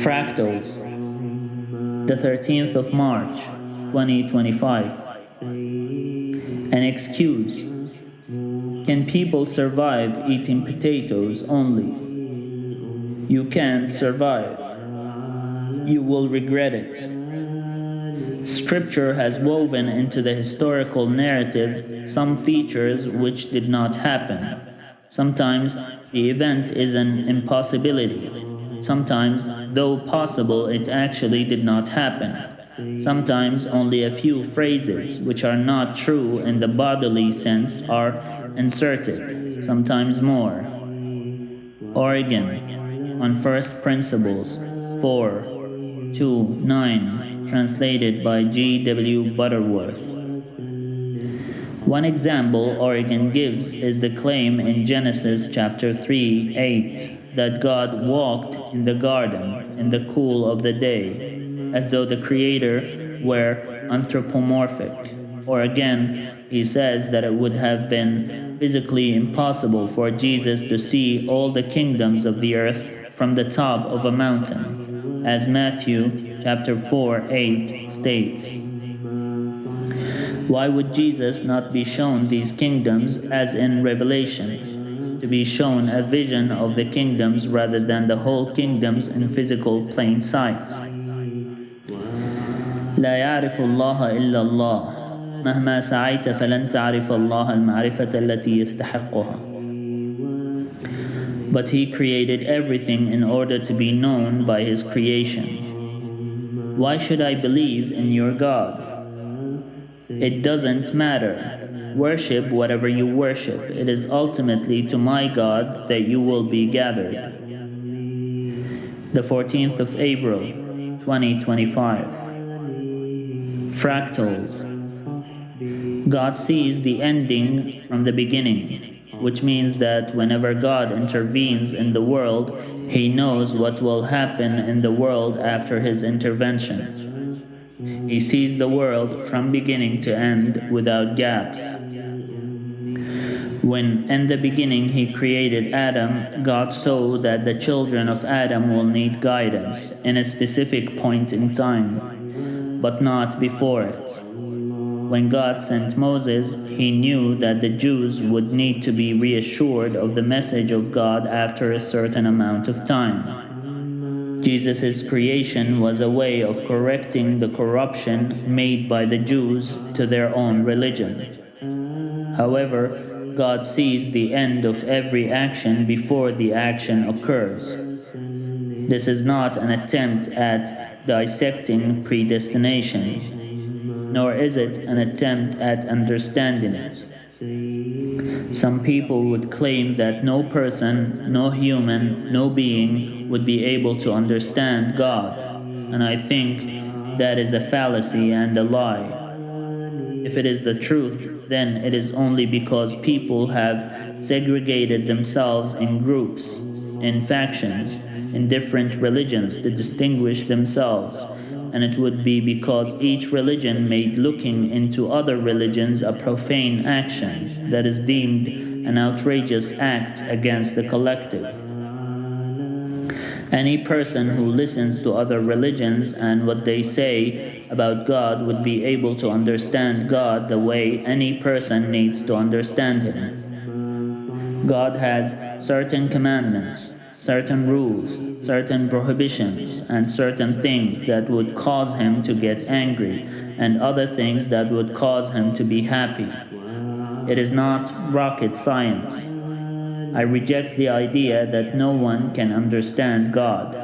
Fractals, the 13th of March, 2025. An excuse. Can people survive eating potatoes only? You can't survive. You will regret it. Scripture has woven into the historical narrative some features which did not happen. Sometimes the event is an impossibility. Sometimes, though possible, it actually did not happen. Sometimes only a few phrases, which are not true in the bodily sense, are inserted. Sometimes more. Oregon, on First Principles, 4:2-9, translated by G.W. Butterworth. One example Oregon gives is the claim in Genesis chapter 3:8 that God walked in the garden in the cool of the day, as though the Creator were anthropomorphic. Or again, he says that it would have been physically impossible for Jesus to see all the kingdoms of the earth from the top of a mountain, as Matthew chapter 4:8 states. Why would Jesus not be shown these kingdoms as in Revelation, to be shown a vision of the kingdoms rather than the whole kingdoms in physical plain sight? لا يعرف الله إلا الله مهما سعيت فلن تعرف الله المعرفة التي يستحقها. But he created everything in order to be known by his creation. Why should I believe in your God? It doesn't matter. Worship whatever you worship. It is ultimately to my God that you will be gathered. The 14th of April, 2025. Fractals. God sees the ending from the beginning, which means that whenever God intervenes in the world, he knows what will happen in the world after his intervention. He sees the world from beginning to end without gaps. When in the beginning he created Adam, God saw that the children of Adam will need guidance in a specific point in time, but not before it. When God sent Moses, he knew that the Jews would need to be reassured of the message of God after a certain amount of time. Jesus' creation was a way of correcting the corruption made by the Jews to their own religion. However, God sees the end of every action before the action occurs. This is not an attempt at dissecting predestination, nor is it an attempt at understanding it. Some people would claim that no person, no human, no being would be able to understand God, and I think that is a fallacy and a lie. If it is the truth, then it is only because people have segregated themselves in groups, in factions, in different religions to distinguish themselves, and it would be because each religion made looking into other religions a profane action that is deemed an outrageous act against the collective. Any person who listens to other religions and what they say about God would be able to understand God the way any person needs to understand him. God has certain commandments, certain rules, certain prohibitions, and certain things that would cause him to get angry, and other things that would cause him to be happy. It is not rocket science. I reject the idea that no one can understand God.